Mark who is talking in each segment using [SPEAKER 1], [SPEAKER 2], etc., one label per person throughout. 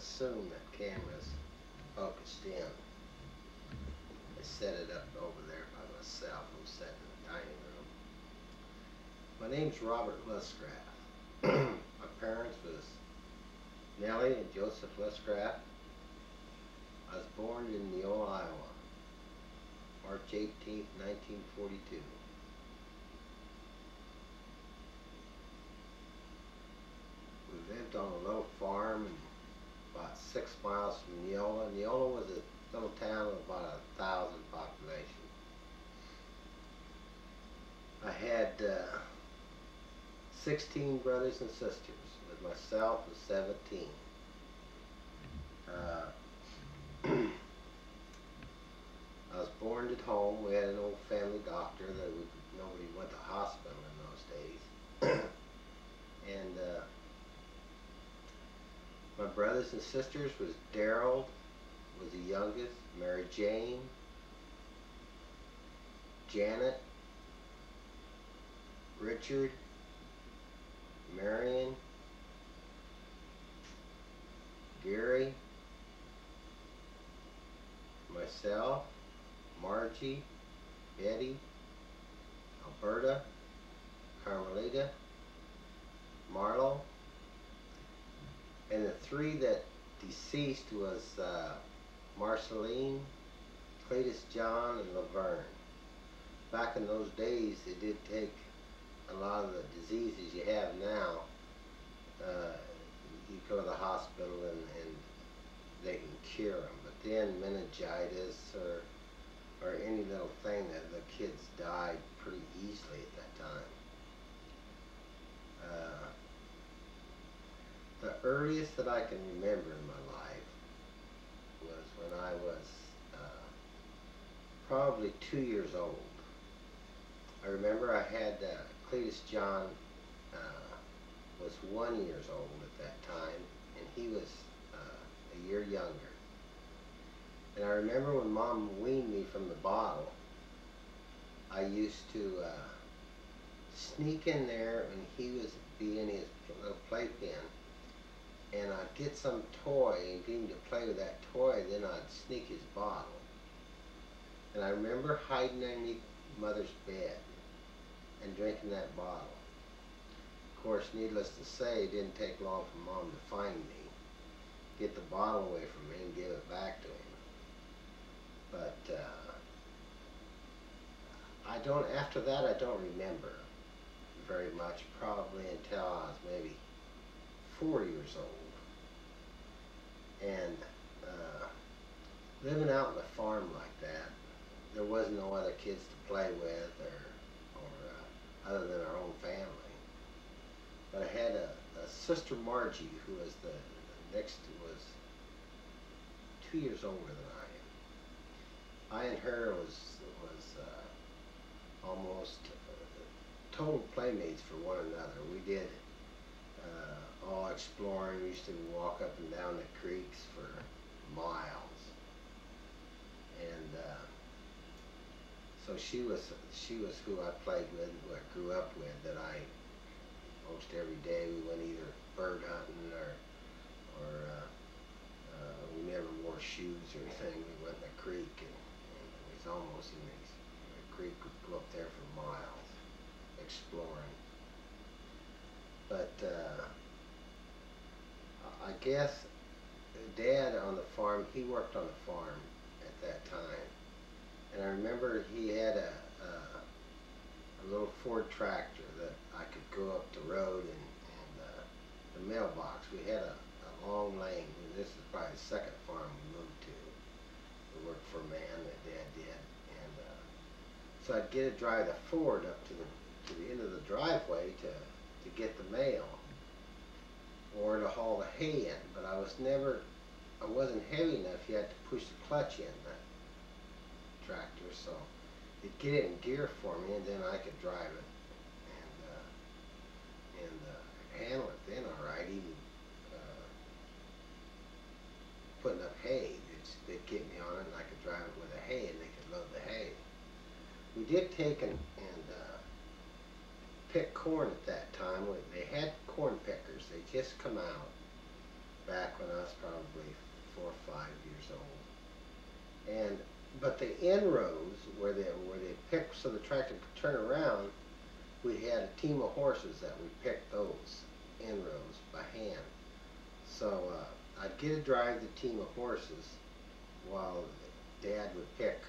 [SPEAKER 1] assume that camera's focused in. I set it up over there by myself. I'm sitting in the dining room. My name's Robert Lustgraaf. My parents was Nellie and Joseph Lustgraaf. I was born in Neola, Iowa, March 18th, 1942. We lived on a little farm about 6 miles from Neola. Neola was a little town of about 1,000 population. I had 16 brothers and sisters, with myself was 17. I was born at home. We had an old family doctor that nobody went to hospital in those days. And my brothers and sisters was Daryl, was the youngest, Mary Jane, Janet, Richard, Marion, Gary, myself, Margie, Betty, Alberta, Carmelita, Marlo, and the 3 that deceased was Marceline, Cletus John, and Laverne. Back in those days, it did take a lot of the diseases you have now. You go to the hospital and they can cure them. But then meningitis or any little thing, that the kids died pretty easily at that time. The earliest that I can remember in my life was when I was probably 2 years old. I remember I had Cletus John was 1 year old at that time, and he was a year younger. And I remember when Mom weaned me from the bottle, I used to sneak in there when he was in his little playpen, and I'd get some toy and get him to play with that toy, then I'd sneak his bottle. And I remember hiding underneath Mother's bed and drinking that bottle. Of course, needless to say, it didn't take long for Mom to find me, get the bottle away from me, and give it back to him. But after that, I don't remember very much, probably until I was maybe 4 years old. And living out on the farm like that, there was no other kids to play with or other than our own family. But I had a sister Margie, who was the next, was 2 years older than I am. I and her was almost total playmates for one another. We did all exploring. We used to walk up and down the creeks for miles. And so she was who I played with, who I grew up with, that I most every day we went either bird hunting or we never wore shoes or anything. We went in the creek, and it was almost in the creek. We'd go up there for miles exploring. But I guess Dad on the farm, he worked on the farm at that time, and I remember he had a little Ford tractor that I could go up the road and the mailbox. We had a long lane. This is probably the second farm we moved to. We worked for a man that Dad did, and so I'd get to drive the Ford up to the end of the driveway to get the mail or to haul the hay in. But I wasn't heavy enough. You had to push the clutch in the tractor, so it'd get it in gear for me, and then I could drive it and handle it then all right. Even putting up hay, they'd get me on it, and I could drive it with the hay, and they could load the hay. We did take and pick corn at that time. They had corn pickers. They just come out back when I was probably 4 or 5 years old. But the inrows where they picked so the tractor could turn around, we had a team of horses that we picked those inrows by hand. So I'd get to drive the team of horses while Dad would pick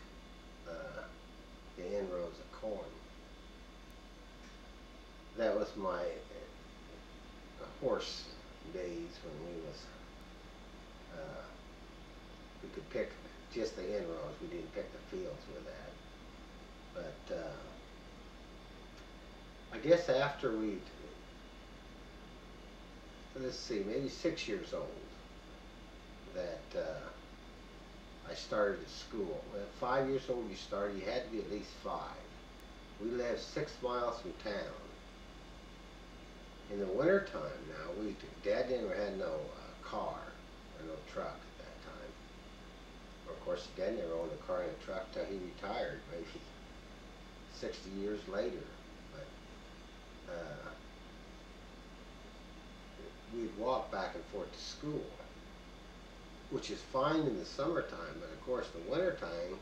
[SPEAKER 1] the inrows of corn. That was my horse days when we could pick just the inrows. We didn't pick the fields with that. But I guess after let's see, maybe 6 years old, that I started at school. At 5 years old you started, you had to be at least 5. We lived 6 miles from town. In the winter time now, Dad never had no car or no truck at that time. Of course, Dad never owned a car and a truck till he retired, maybe 60 years later. But we'd walk back and forth to school, which is fine in the summertime, but of course the wintertime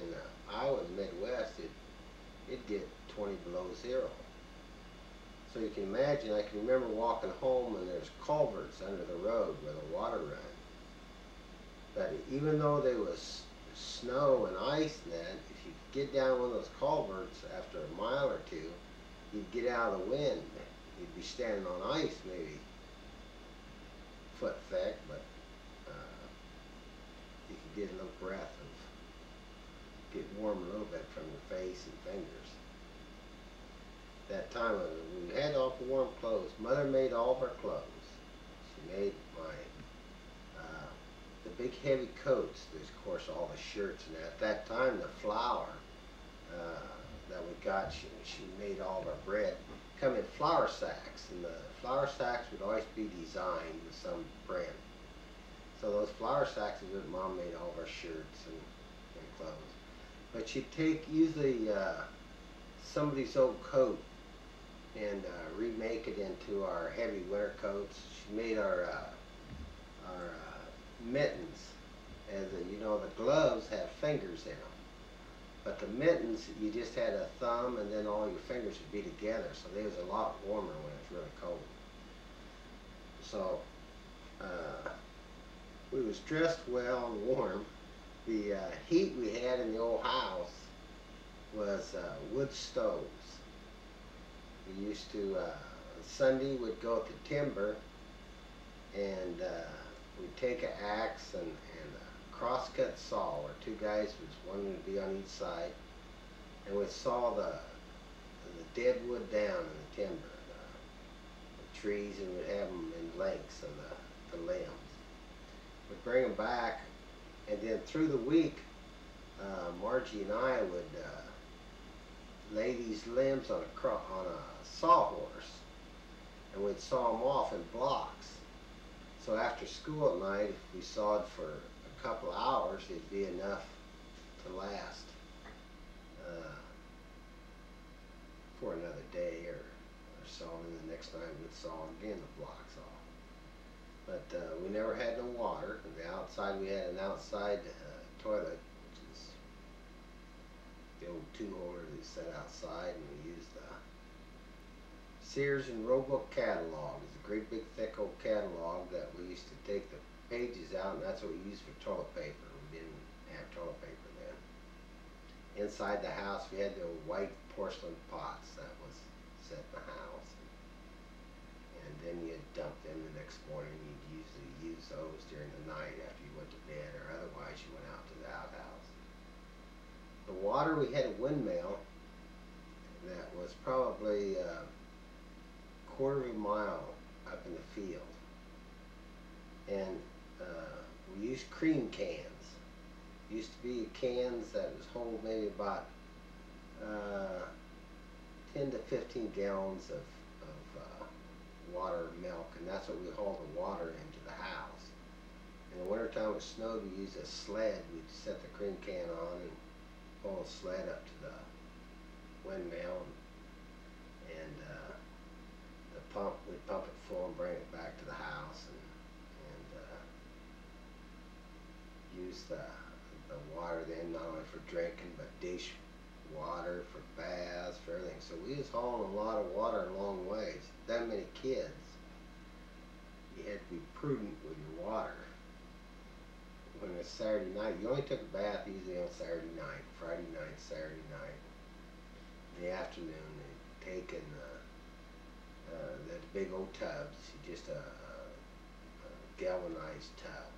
[SPEAKER 1] in Iowa, the Midwest, it'd get 20 below zero. So you can imagine, I can remember walking home and there's culverts under the road where the water ran. But even though there was snow and ice in that, if you get down one of those culverts after a mile or two, you'd get out of the wind. You'd be standing on ice maybe foot thick, but you could get a little breath of, get warm a little bit from your face and fingers. That time we had all the warm clothes. Mother made all of our clothes. She made the big heavy coats. There's of course all the shirts, and at that time the flour that we got, she made all of our bread come in flour sacks, and the flour sacks would always be designed with some print. So those flour sacks is what Mom made all of our shirts and clothes. But she'd take usually somebody's old coat and remake it into our heavy winter coats. She made our mittens, as you know, the gloves have fingers in them, but the mittens you just had a thumb and then all your fingers would be together, so they was a lot warmer when it's really cold. So we was dressed well and warm. The heat we had in the old house was wood stoves. We used to, Sunday we'd go to timber, and we'd take an axe and a crosscut saw, where 2 guys was one would be on each side, and we'd saw the dead wood down in the timber, the trees, and we'd have them in lengths of the limbs. We'd bring them back, and then through the week, Margie and I would lay these limbs on a sawhorse, and we'd saw them off in blocks. So after school at night, if we sawed for a couple of hours, it'd be enough to last for another day or so, and the next night we'd saw again the blocks off. But we never had no water. And the outside, we had an outside toilet, which is the old 2-holder that set outside, and we used the Sears and Roebuck catalog. It's a great big thick old catalog that we used to take the pages out, and that's what we used for toilet paper. We didn't have toilet paper then. Inside the house we had the old white porcelain pots that was set in the house, and then you'd dump them the next morning. You'd usually use those during the night after you went to bed, or otherwise you went out to the outhouse. The water, we had a windmill that was probably quarter of a mile up in the field, and we used cream cans. Used to be cans that was hold maybe about 10 to 15 gallons of water, milk, and that's what we hauled the water into the house. In the wintertime when it snowed, we used a sled. We'd set the cream can on and pull a sled up to the windmill, and the pump, we'd pump it full and bring it back to the house, and use the water then not only for drinking but dish water, for baths, for everything. So we was hauling a lot of water a long ways. That many kids, you had to be prudent with your water. When it's Saturday night, you only took a bath usually on Saturday night, Friday night, Saturday night. In the afternoon, they'd taken the big old tubs, just a galvanized tub.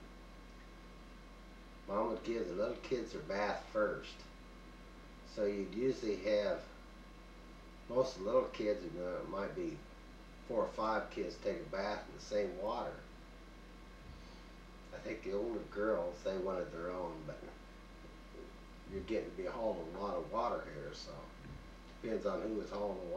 [SPEAKER 1] Mom would give the little kids their bath first. So you'd usually have most of the little kids, it might be 4 or 5 kids take a bath in the same water. I think the older girls, they wanted their own, but you're getting to be hauling a lot of water here, so depends on who was hauling the water.